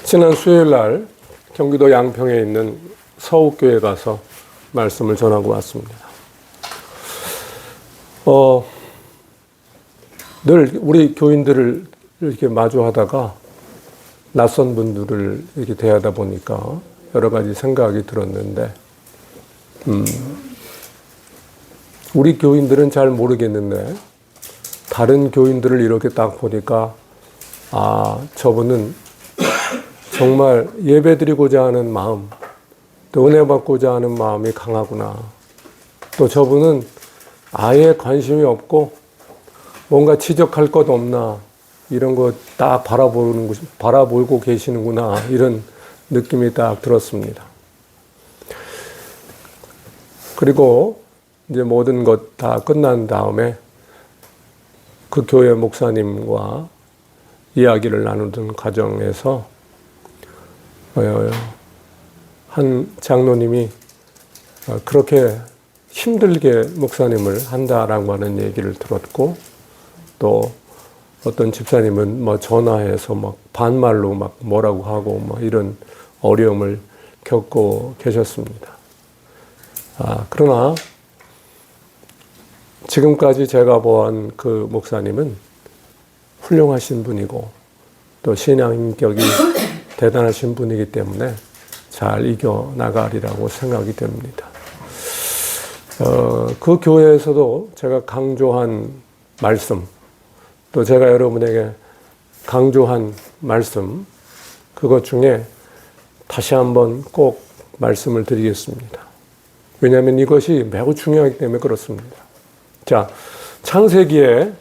지난 수요일 날 경기도 양평에 있는 서욱교회 가서 말씀을 전하고 왔습니다. 늘 우리 교인들을 이렇게 마주하다가 낯선 분들을 이렇게 대하다 보니까 여러 가지 생각이 들었는데, 우리 교인들은 잘 모르겠는데, 다른 교인들을 이렇게 딱 보니까, 저분은 정말 예배드리고자 하는 마음, 또 은혜 받고자 하는 마음이 강하구나. 또 저분은 아예 관심이 없고 뭔가 지적할 것 없나, 이런 거 딱 바라보고 계시는구나, 이런 느낌이 딱 들었습니다. 그리고 이제 모든 것 다 끝난 다음에 그 교회 목사님과 이야기를 나누던 과정에서 한 장로님이 그렇게 힘들게 목사님을 한다라고 하는 얘기를 들었고, 또 어떤 집사님은 뭐 전화해서 막 반말로 막 뭐라고 하고 막 이런 어려움을 겪고 계셨습니다. 그러나 지금까지 제가 보한 그 목사님은 훌륭하신 분이고 또 신앙 인격이 대단하신 분이기 때문에 잘 이겨나가리라고 생각이 됩니다. 그 교회에서도 제가 강조한 말씀, 또 제가 여러분에게 강조한 말씀, 그것 중에 다시 한번 꼭 말씀을 드리겠습니다. 왜냐하면 이것이 매우 중요하기 때문에 그렇습니다. 자, 창세기에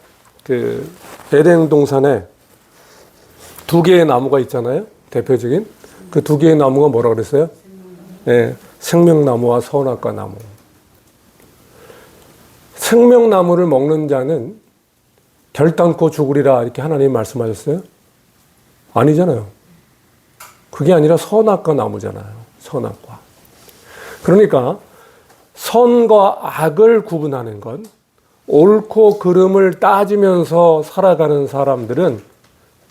그 에덴 동산에 두 개의 나무가 있잖아요. 대표적인 그 두 개의 나무가 뭐라 그랬어요? 네, 생명나무와 선악과 나무. 생명나무를 먹는 자는 결단코 죽으리라, 이렇게 하나님 말씀하셨어요? 아니잖아요. 그게 아니라 선악과 나무잖아요. 선악과. 그러니까 선과 악을 구분하는 건, 옳고 그름을 따지면서 살아가는 사람들은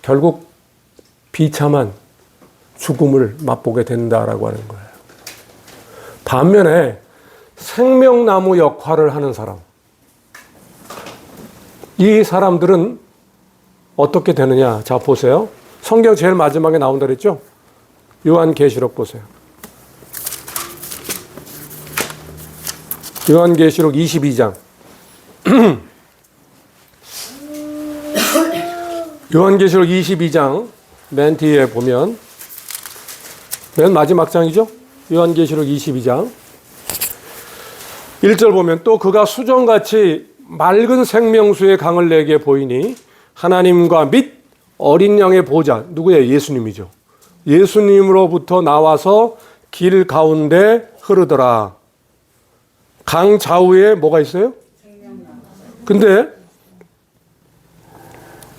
결국 비참한 죽음을 맛보게 된다라고 하는 거예요. 반면에 생명나무 역할을 하는 사람, 이 사람들은 어떻게 되느냐? 자, 보세요. 성경 제일 마지막에 나온다 그랬죠? 요한계시록 보세요. 요한계시록 22장. 요한계시록 22장 맨 뒤에 보면, 맨 마지막 장이죠? 요한계시록 22장 1절 보면, 또 그가 수정같이 맑은 생명수의 강을 내게 보이니 하나님과 및 어린 양의 보좌, 누구예요? 예수님이죠. 예수님으로부터 나와서 길 가운데 흐르더라. 강 좌우에 뭐가 있어요? 근데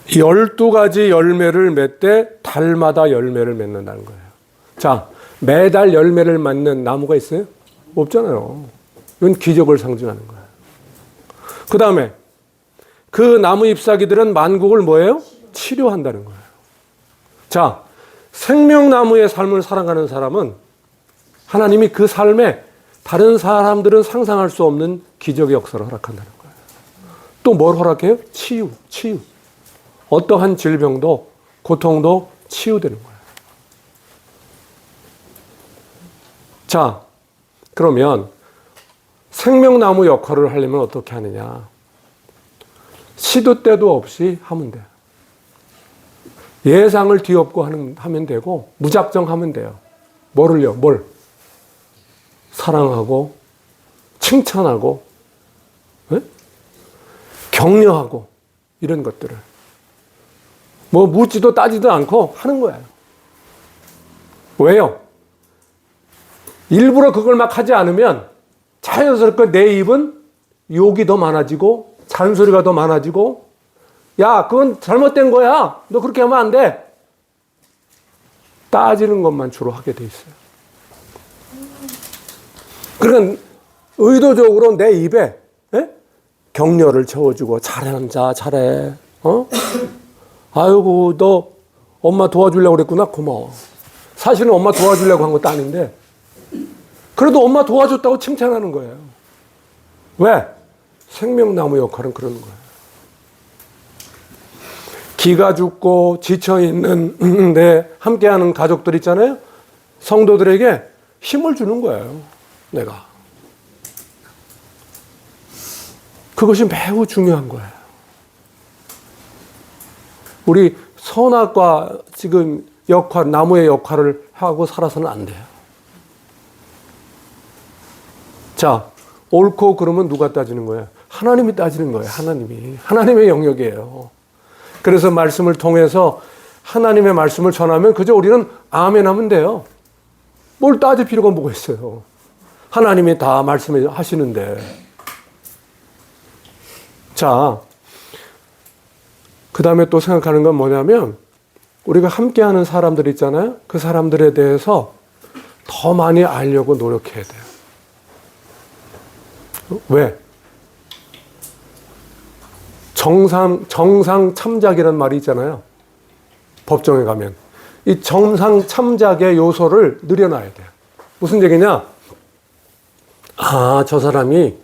12가지 열매를 맺되 달마다 열매를 맺는다는 거예요. 자, 매달 열매를 맺는 나무가 있어요? 없잖아요. 이건 기적을 상징하는 거예요. 그 다음에 그 나무 잎사귀들은 만국을 뭐예요? 치료한다는 거예요. 자, 생명나무의 삶을 살아가는 사람은 하나님이 그 삶에 다른 사람들은 상상할 수 없는 기적의 역사를 허락한다는 거예요. 또 뭘 허락해요? 치유. 어떠한 질병도 고통도 치유되는 거예요. 자, 그러면 생명나무 역할을 하려면 어떻게 하느냐? 시도 때도 없이 하면 돼요. 예상을 뒤엎고 하면 되고, 무작정 하면 돼요. 뭘? 사랑하고, 칭찬하고, 격려하고, 이런 것들을. 뭐 묻지도 따지도 않고 하는 거예요. 왜요? 일부러 그걸 막 하지 않으면 자연스럽게 내 입은 욕이 더 많아지고 잔소리가 더 많아지고, 야, 그건 잘못된 거야. 너 그렇게 하면 안 돼. 따지는 것만 주로 하게 돼 있어요. 그러니까 의도적으로 내 입에 격려를 채워주고, 잘하는 자 잘해. 아이고, 너 엄마 도와주려고 그랬구나. 고마워. 사실은 엄마 도와주려고 한 것도 아닌데, 그래도 엄마 도와줬다고 칭찬하는 거예요. 왜? 생명나무 역할은 그러는 거예요. 기가 죽고 지쳐있는 내 함께하는 가족들 있잖아요. 성도들에게 힘을 주는 거예요. 내가. 그것이 매우 중요한 거예요. 우리 선악과 지금 역할, 나무의 역할을 하고 살아서는 안 돼요. 자, 옳고 그러면 누가 따지는 거예요? 하나님이 따지는 거예요. 하나님이. 하나님의 영역이에요. 그래서 말씀을 통해서 하나님의 말씀을 전하면 그저 우리는 아멘 하면 돼요. 뭘 따질 필요가 뭐가 있어요. 하나님이 다 말씀하시는데. 자, 그 다음에 또 생각하는 건 뭐냐면 우리가 함께하는 사람들 있잖아요. 그 사람들에 대해서 더 많이 알려고 노력해야 돼요. 왜? 정상 참작이라는 말이 있잖아요. 법정에 가면. 이 정상 참작의 요소를 늘여놔야 돼요. 무슨 얘기냐? 아, 저 사람이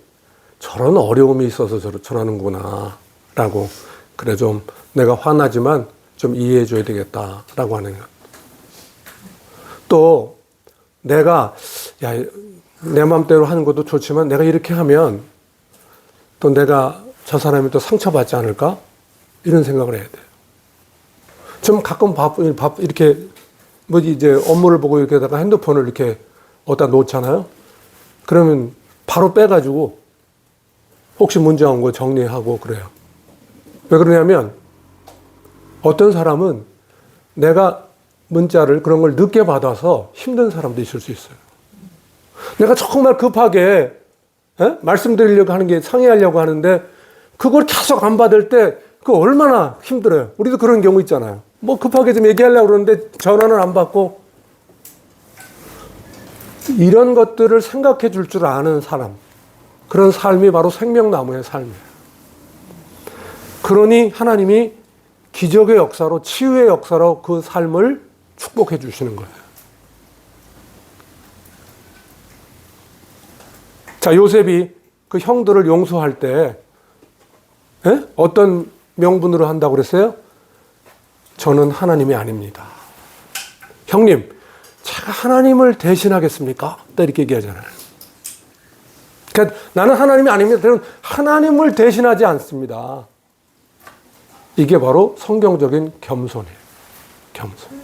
저런 어려움이 있어서 저러는구나. 라고. 그래, 좀 내가 화나지만 좀 이해해 줘야 되겠다. 라고 하는 것. 또, 내가, 야, 내 마음대로 하는 것도 좋지만 내가 이렇게 하면 또 내가 저 사람이 또 상처받지 않을까? 이런 생각을 해야 돼요. 좀 가끔 이렇게, 이제 업무를 보고 이렇게다가 핸드폰을 이렇게 어디다 놓잖아요? 그러면 바로 빼가지고 혹시 문제 온 거 정리하고 그래요. 왜 그러냐면 어떤 사람은 내가 문자를 그런 걸 늦게 받아서 힘든 사람도 있을 수 있어요. 내가 정말 급하게 말씀드리려고 하는 게 상의하려고 하는데 그걸 계속 안 받을 때 그거 얼마나 힘들어요. 우리도 그런 경우 있잖아요. 뭐 급하게 좀 얘기하려고 그러는데 전화는 안 받고 이런 것들을 생각해 줄 줄 아는 사람. 그런 삶이 바로 생명나무의 삶이에요. 그러니 하나님이 기적의 역사로 치유의 역사로 그 삶을 축복해 주시는 거예요. 자, 요셉이 그 형들을 용서할 때 어떤 명분으로 한다고 그랬어요? 저는 하나님이 아닙니다. 형님, 제가 하나님을 대신하겠습니까? 딱 이렇게 얘기하잖아요. 그러니까 나는 하나님이 아닙니다. 저는 하나님을 대신하지 않습니다. 이게 바로 성경적인 겸손이에요. 겸손.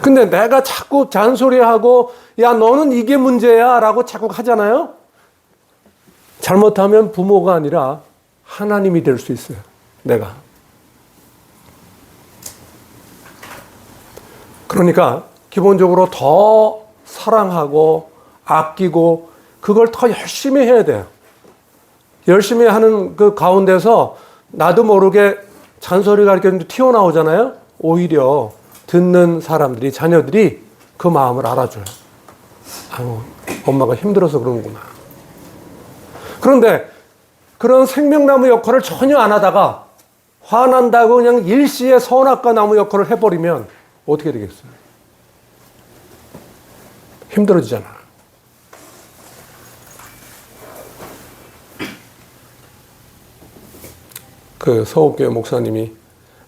근데 내가 자꾸 잔소리하고 야 너는 이게 문제야 라고 자꾸 하잖아요. 잘못하면 부모가 아니라 하나님이 될 수 있어요. 내가. 그러니까 기본적으로 더 사랑하고 아끼고 그걸 더 열심히 해야 돼요. 열심히 하는 그 가운데서 나도 모르게 잔소리가 이렇게 튀어나오잖아요. 오히려 듣는 사람들이, 자녀들이 그 마음을 알아줘요. 아유, 엄마가 힘들어서 그러는구나. 그런데 그런 생명나무 역할을 전혀 안 하다가 화난다고 그냥 일시에 선악과 나무 역할을 해버리면 어떻게 되겠어요? 힘들어지잖아. 그 서울교회 목사님이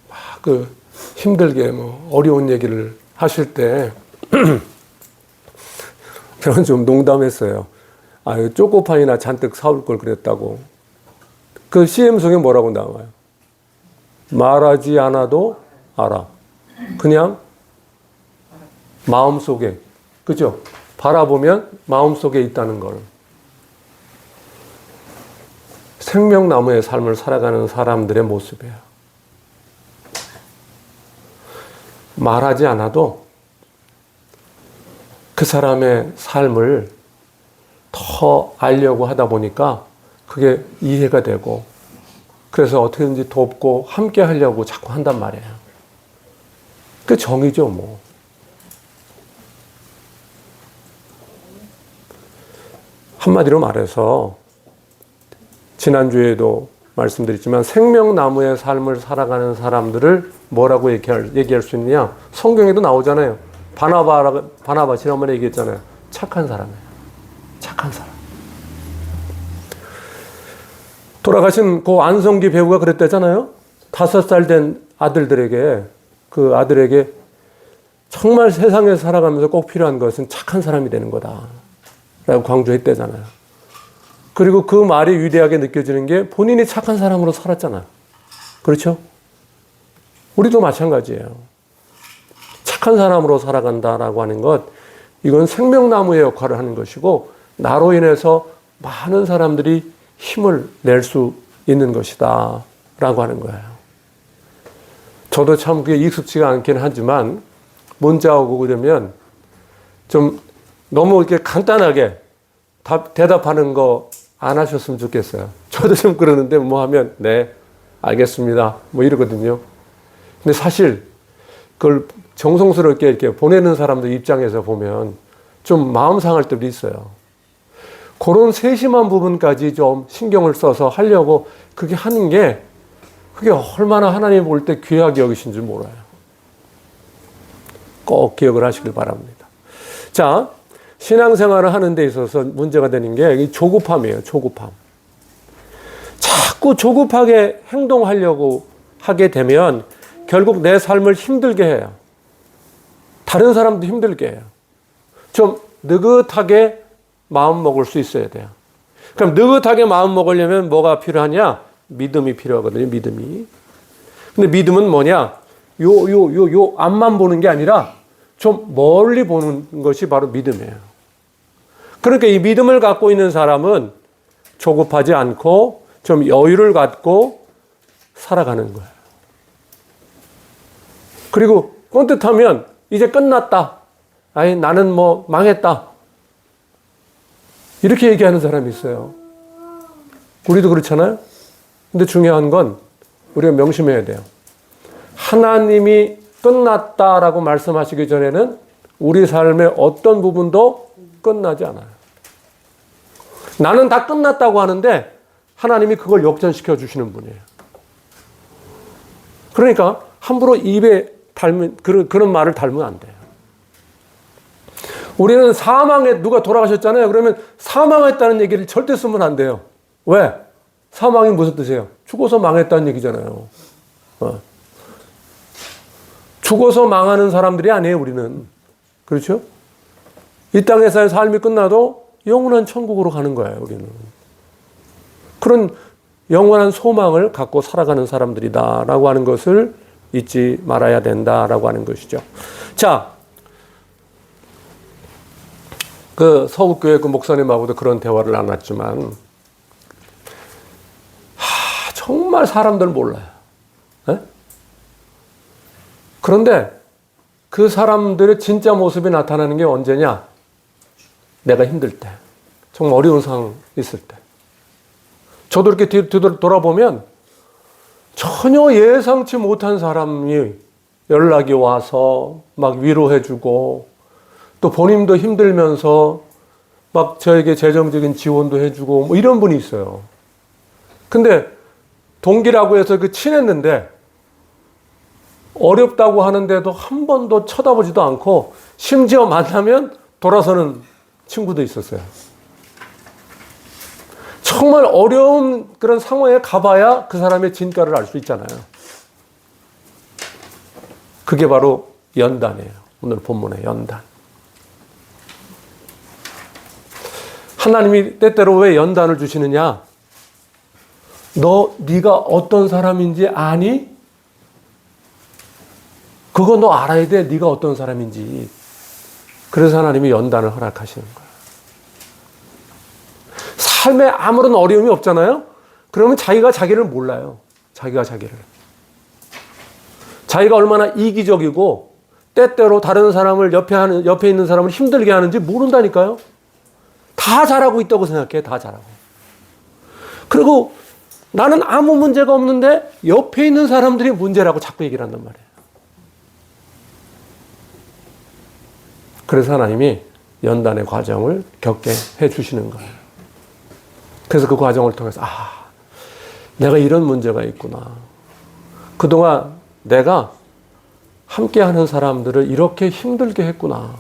막 그 힘들게 뭐 어려운 얘기를 하실 때 저는 좀 농담했어요. 아, 초코파이나 잔뜩 사올 걸 그랬다고. 그 CM 속에 뭐라고 나와요? 말하지 않아도 알아. 그냥 마음속에, 그죠? 바라보면 마음속에 있다는 걸. 생명나무의 삶을 살아가는 사람들의 모습이에요. 말하지 않아도 그 사람의 삶을 더 알려고 하다 보니까 그게 이해가 되고 그래서 어떻게든지 돕고 함께 하려고 자꾸 한단 말이에요. 그 정의죠, 뭐. 한마디로 말해서 지난주에도 말씀드렸지만 생명나무의 삶을 살아가는 사람들을 뭐라고 얘기할 수 있느냐? 성경에도 나오잖아요. 바나바 지난번에 얘기했잖아요. 착한 사람이에요. 착한 사람. 돌아가신 고 안성기 배우가 그랬다잖아요. 5살 된 아들들에게, 그 아들에게 정말 세상에 살아가면서 꼭 필요한 것은 착한 사람이 되는 거다 라고 강조했대잖아요. 그리고 그 말이 위대하게 느껴지는 게 본인이 착한 사람으로 살았잖아요. 그렇죠? 우리도 마찬가지예요. 착한 사람으로 살아간다라고 하는 것, 이건 생명나무의 역할을 하는 것이고 나로 인해서 많은 사람들이 힘을 낼 수 있는 것이다 라고 하는 거예요. 저도 참 그게 익숙지가 않긴 하지만 문자 오고 그러면 좀 너무 이렇게 간단하게 대답하는 거 안 하셨으면 좋겠어요. 저도 좀 그러는데 뭐 하면 네 알겠습니다 뭐 이러거든요. 근데 사실 그걸 정성스럽게 이렇게 보내는 사람들 입장에서 보면 좀 마음 상할 때도 있어요. 그런 세심한 부분까지 좀 신경을 써서 하려고 그게 하는 게 그게 얼마나 하나님 볼 때 귀하게 여기신 줄 몰라요. 꼭 기억을 하시길 바랍니다. 자, 신앙생활을 하는 데 있어서 문제가 되는 게 조급함이에요. 조급함. 자꾸 조급하게 행동하려고 하게 되면 결국 내 삶을 힘들게 해요. 다른 사람도 힘들게 해요. 좀 느긋하게 마음 먹을 수 있어야 돼요. 그럼 느긋하게 마음 먹으려면 뭐가 필요하냐? 믿음이 필요하거든요. 믿음이. 근데 믿음은 뭐냐? 요 앞만 보는 게 아니라 좀 멀리 보는 것이 바로 믿음이에요. 그러니까 이 믿음을 갖고 있는 사람은 조급하지 않고 좀 여유를 갖고 살아가는 거예요. 그리고 꼰뜻하면 이제 끝났다. 아니 나는 뭐 망했다. 이렇게 얘기하는 사람이 있어요. 우리도 그렇잖아요. 근데 중요한 건 우리가 명심해야 돼요. 하나님이 끝났다라고 말씀하시기 전에는 우리 삶의 어떤 부분도 끝나지 않아요. 나는 다 끝났다고 하는데 하나님이 그걸 역전시켜 주시는 분이에요. 그러니까 함부로 입에 닮은 그런 말을 닮으면 안 돼요. 우리는 누가 돌아가셨잖아요. 그러면 사망했다는 얘기를 절대 쓰면 안 돼요. 왜? 사망이 무슨 뜻이에요? 죽어서 망했다는 얘기잖아요. 죽어서 망하는 사람들이 아니에요, 우리는. 그렇죠? 이 땅에서의 삶이 끝나도 영원한 천국으로 가는 거예요, 우리는. 그런 영원한 소망을 갖고 살아가는 사람들이다라고 하는 것을 잊지 말아야 된다라고 하는 것이죠. 자, 그 서북교회 그 목사님하고도 그런 대화를 나눴지만, 정말 사람들 몰라요. 네? 그런데 그 사람들의 진짜 모습이 나타나는 게 언제냐? 내가 힘들 때, 정말 어려운 상황 있을 때. 저도 이렇게 돌아보면 전혀 예상치 못한 사람이 연락이 와서 막 위로해주고 또 본인도 힘들면서 막 저에게 재정적인 지원도 해주고 뭐 이런 분이 있어요. 근데 동기라고 해서 그 친했는데 어렵다고 하는데도 한 번도 쳐다보지도 않고 심지어 만나면 돌아서는 친구도 있었어요. 정말 어려운 그런 상황에 가봐야 그 사람의 진가를 알 수 있잖아요. 그게 바로 연단이에요. 오늘 본문의 연단. 하나님이 때때로 왜 연단을 주시느냐? 네가 어떤 사람인지 아니? 그거 너 알아야 돼. 네가 어떤 사람인지. 그래서 하나님이 연단을 허락하시는 거예요. 삶에 아무런 어려움이 없잖아요. 그러면 자기가 자기를 몰라요. 자기가 자기를. 자기가 얼마나 이기적이고 때때로 다른 사람을 옆에 있는 사람을 힘들게 하는지 모른다니까요. 다 잘하고 있다고 생각해. 다 잘하고. 그리고 나는 아무 문제가 없는데 옆에 있는 사람들이 문제라고 자꾸 얘기를 한단 말이에요. 그래서 하나님이 연단의 과정을 겪게 해주시는 거예요. 그래서 그 과정을 통해서 내가 이런 문제가 있구나. 그동안 내가 함께하는 사람들을 이렇게 힘들게 했구나.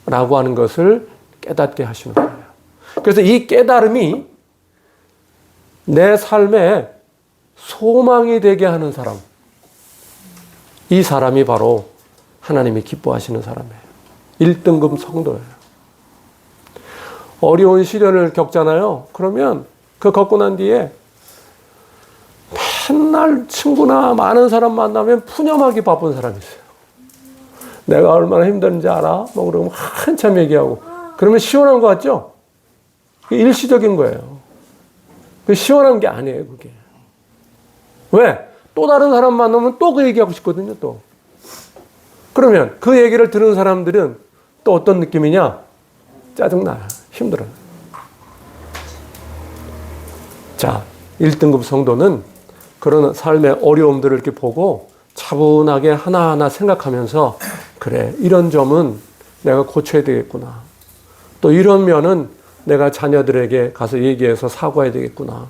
라고 하는 것을 깨닫게 하시는 거예요. 그래서 이 깨달음이 내 삶에 소망이 되게 하는 사람. 이 사람이 바로 하나님이 기뻐하시는 사람이에요. 1등급 성도예요. 어려운 시련을 겪잖아요. 그러면 그 겪고 난 뒤에 맨날 친구나 많은 사람 만나면 푸념하기 바쁜 사람이 있어요. 내가 얼마나 힘든지 알아? 뭐 그러면 한참 얘기하고. 그러면 시원한 것 같죠? 일시적인 거예요. 시원한 게 아니에요, 그게. 왜? 또 다른 사람 만나면 또 그 얘기하고 싶거든요, 또. 그러면 그 얘기를 들은 사람들은 또 어떤 느낌이냐? 짜증나요. 힘들어요. 자, 1등급 성도는 그런 삶의 어려움들을 이렇게 보고 차분하게 하나하나 생각하면서 그래, 이런 점은 내가 고쳐야 되겠구나. 또 이런 면은 내가 자녀들에게 가서 얘기해서 사과해야 되겠구나.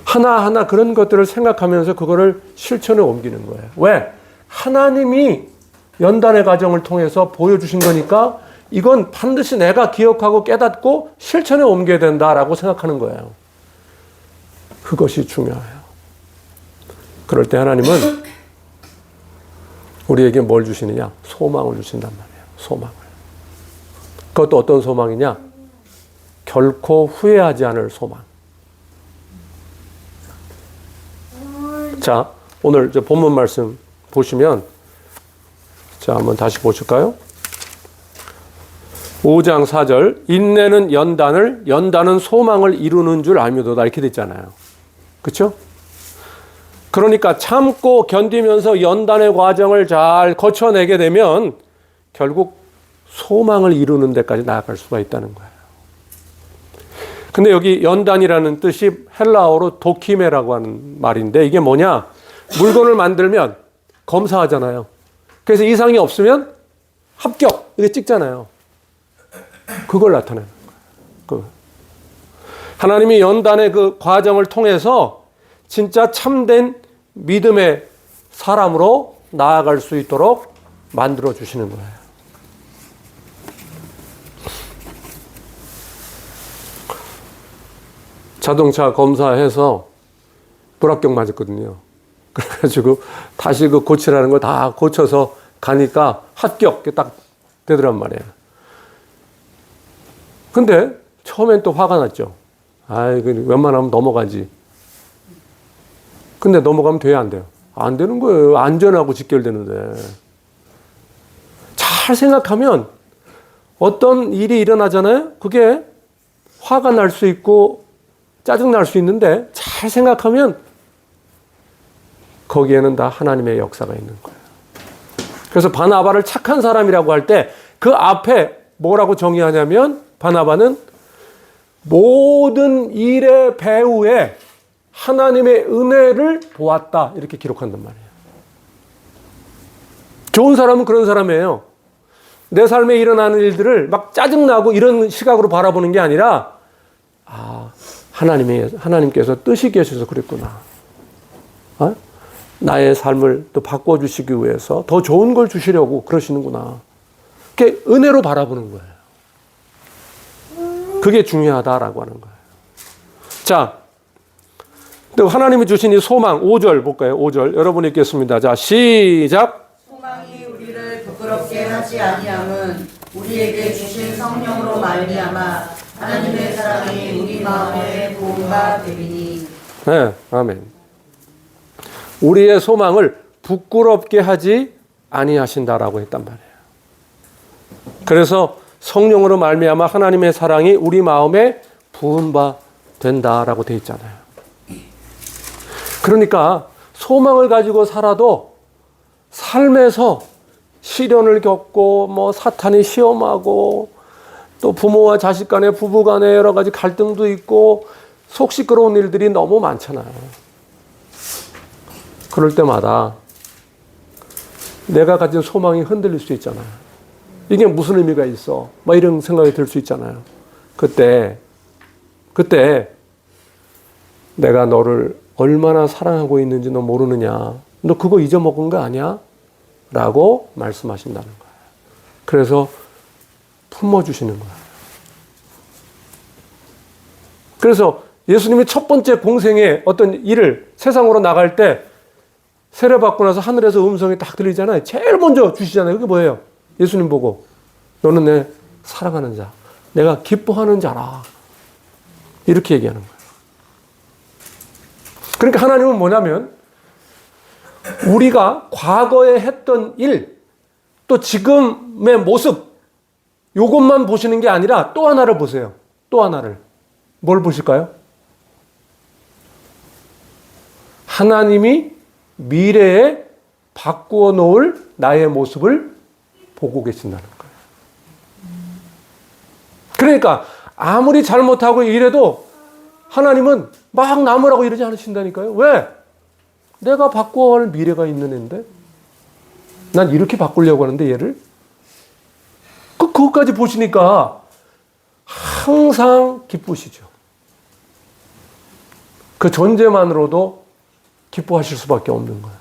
하나하나 그런 것들을 생각하면서 그거를 실천에 옮기는 거예요. 왜? 하나님이 연단의 과정을 통해서 보여주신 거니까 이건 반드시 내가 기억하고 깨닫고 실천에 옮겨야 된다라고 생각하는 거예요. 그것이 중요해요. 그럴 때 하나님은 우리에게 뭘 주시느냐? 소망을 주신단 말이에요. 소망을. 그것도 어떤 소망이냐? 결코 후회하지 않을 소망. 자, 오늘 본문 말씀 보시면, 자, 한번 다시 보실까요? 5장 4절, 인내는 연단은 소망을 이루는 줄 알미도다. 이렇게 됐잖아요. 그렇죠? 그러니까 참고 견디면서 연단의 과정을 잘 거쳐내게 되면 결국 소망을 이루는 데까지 나아갈 수가 있다는 거예요. 근데 여기 연단이라는 뜻이 헬라어로 도키메라고 하는 말인데 이게 뭐냐? 물건을 만들면 검사하잖아요. 그래서 이상이 없으면 합격! 이렇게 찍잖아요. 그걸 나타내는 거예요. 하나님이 연단의 그 과정을 통해서 진짜 참된 믿음의 사람으로 나아갈 수 있도록 만들어 주시는 거예요. 자동차 검사해서 불합격 맞았거든요. 그래가지고 다시 그 고치라는 거 다 고쳐서 가니까 합격 딱 되더란 말이에요. 근데 처음엔 또 화가 났죠. 아이, 웬만하면 넘어가지. 근데 넘어가면 돼야 안 돼요? 안 되는 거예요. 안전하고 직결되는데. 잘 생각하면 어떤 일이 일어나잖아요. 그게 화가 날 수 있고 짜증 날 수 있는데 잘 생각하면 거기에는 다 하나님의 역사가 있는 거예요. 그래서 바나바를 착한 사람이라고 할 때 그 앞에 뭐라고 정의하냐면 바나바는 모든 일의 배후에 하나님의 은혜를 보았다. 이렇게 기록한단 말이에요. 좋은 사람은 그런 사람이에요. 내 삶에 일어나는 일들을 막 짜증나고 이런 시각으로 바라보는 게 아니라 하나님께서 뜻이 계셔서 그랬구나. 나의 삶을 또 바꿔주시기 위해서 더 좋은 걸 주시려고 그러시는구나. 그게 은혜로 바라보는 거예요. 그게 중요하다라고 하는 거예요. 자, 또 하나님이 주신 이 소망 5절 볼까요? 5절 여러분 읽겠습니다. 자, 시작. 소망이 우리를 부끄럽게 하지 아니함은 우리에게 주신 성령으로 말미암아 하나님의 사랑이 우리 마음에 부음바 되리니. 네, 아멘. 우리의 소망을 부끄럽게 하지 아니하신다라고 했단 말이에요. 그래서 성령으로 말미암아 하나님의 사랑이 우리 마음에 부은 바 된다라고 되어 있잖아요. 그러니까 소망을 가지고 살아도 삶에서 시련을 겪고 뭐 사탄이 시험하고 또 부모와 자식 간에 부부 간에 여러 가지 갈등도 있고 속 시끄러운 일들이 너무 많잖아요. 그럴 때마다 내가 가진 소망이 흔들릴 수 있잖아요. 이게 무슨 의미가 있어? 뭐 이런 생각이 들 수 있잖아요. 그때 내가 너를 얼마나 사랑하고 있는지 너 모르느냐. 너 그거 잊어먹은 거 아니야? 라고 말씀하신다는 거예요. 그래서 품어주시는 거예요. 그래서 예수님이 첫 번째 공생의 어떤 일을 세상으로 나갈 때 세례받고 나서 하늘에서 음성이 딱 들리잖아요. 제일 먼저 주시잖아요. 그게 뭐예요? 예수님 보고 너는 내 사랑하는 자, 내가 기뻐하는 자라. 이렇게 얘기하는 거예요. 그러니까 하나님은 뭐냐면 우리가 과거에 했던 일, 또 지금의 모습, 이것만 보시는 게 아니라 또 하나를 보세요. 또 하나를. 뭘 보실까요? 하나님이 미래에 바꾸어 놓을 나의 모습을 보고 계신다는 거예요. 그러니까 아무리 잘못하고 이래도 하나님은 막 남으라고 이러지 않으신다니까요. 왜? 내가 바꾸어 할 미래가 있는 애인데 난 이렇게 바꾸려고 하는데 얘를 그것까지 보시니까 항상 기쁘시죠. 그 존재만으로도 기뻐하실 수밖에 없는 거예요.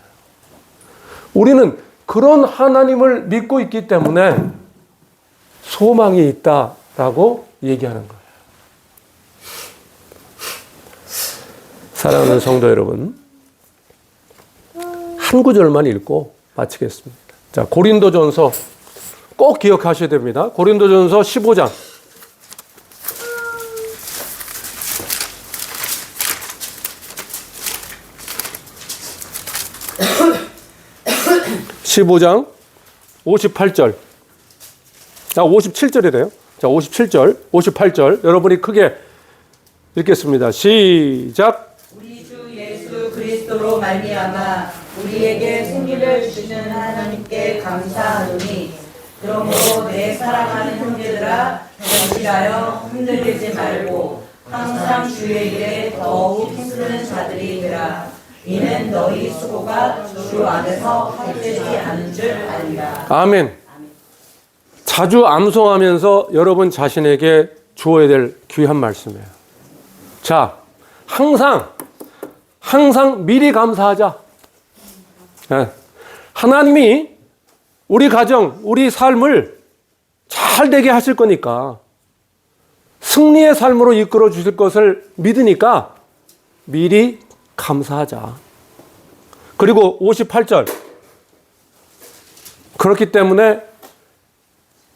우리는 그런 하나님을 믿고 있기 때문에 소망이 있다라고 얘기하는 거예요. 사랑하는 성도 여러분, 한 구절만 읽고 마치겠습니다. 자, 고린도전서 꼭 기억하셔야 됩니다. 고린도전서 15장. 15장 58절. 57절이래요. 자, 57절, 58절. 여러분이 크게 읽겠습니다. 시작. 우리 주 예수 그리스도로 말미암아 우리에게 승리를 주시는 하나님께 감사하노니 그러므로 내 사랑하는 형제들아 견실하여 흔들리지 말고 항상 주의 일에 더욱 힘쓰는 자들이 되라. 이는 너희 수고가 주 안에서 헛되지 않은 줄 알리라. 아멘. 자주 암송하면서 여러분 자신에게 주어야 될 귀한 말씀이에요. 자, 항상 미리 감사하자. 네. 하나님이 우리 가정, 우리 삶을 잘 되게 하실 거니까 승리의 삶으로 이끌어 주실 것을 믿으니까 미리 감사하자. 그리고 58절. 그렇기 때문에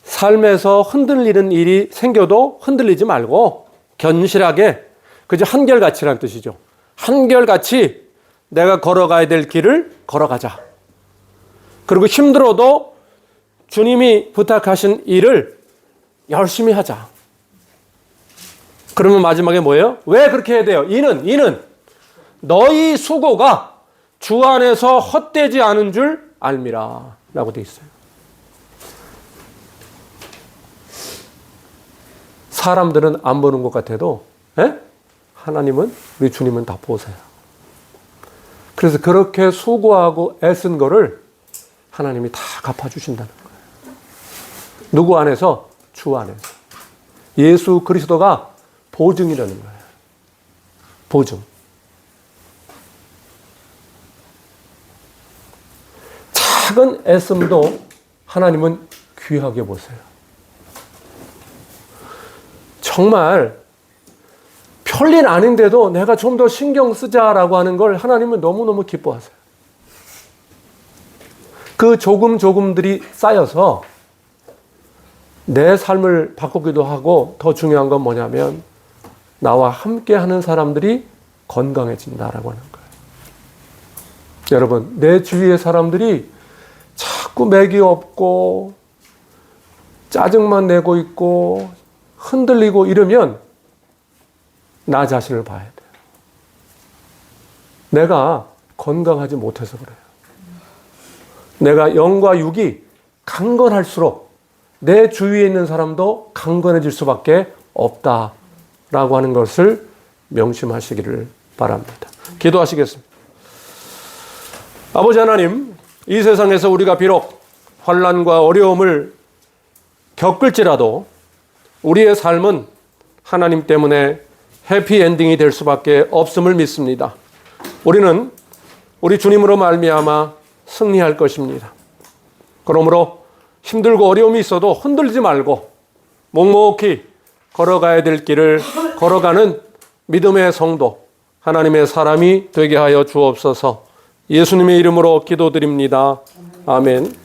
삶에서 흔들리는 일이 생겨도 흔들리지 말고 견실하게, 그저 한결같이란 뜻이죠. 한결같이 내가 걸어가야 될 길을 걸어가자. 그리고 힘들어도 주님이 부탁하신 일을 열심히 하자. 그러면 마지막에 뭐예요? 왜 그렇게 해야 돼요? 이는 너희 수고가 주 안에서 헛되지 않은 줄 알미라 라고 되어 있어요. 사람들은 안 보는 것 같아도 하나님은, 우리 주님은 다 보세요. 그래서 그렇게 수고하고 애쓴 거를 하나님이 다 갚아주신다는 거예요. 누구 안에서? 주 안에서. 예수 그리스도가 보증이라는 거예요. 보증. 작은 애씀도 하나님은 귀하게 보세요. 정말 별일 아닌데도 내가 좀 더 신경 쓰자라고 하는 걸 하나님은 너무너무 기뻐하세요. 그 조금들이 쌓여서 내 삶을 바꾸기도 하고, 더 중요한 건 뭐냐면 나와 함께 하는 사람들이 건강해진다라고 하는 거예요. 여러분, 내 주위의 사람들이 자꾸 맥이 없고 짜증만 내고 있고 흔들리고 이러면 나 자신을 봐야 돼요. 내가 건강하지 못해서 그래요. 내가 영과 육이 강건할수록 내 주위에 있는 사람도 강건해질 수밖에 없다라고 하는 것을 명심하시기를 바랍니다. 기도하시겠습니다. 아버지 하나님, 이 세상에서 우리가 비록 환난과 어려움을 겪을지라도 우리의 삶은 하나님 때문에 해피엔딩이 될 수밖에 없음을 믿습니다. 우리는 우리 주님으로 말미암아 승리할 것입니다. 그러므로 힘들고 어려움이 있어도 흔들지 말고 묵묵히 걸어가야 될 길을 걸어가는 믿음의 성도, 하나님의 사람이 되게 하여 주옵소서. 예수님의 이름으로 기도드립니다. 아멘.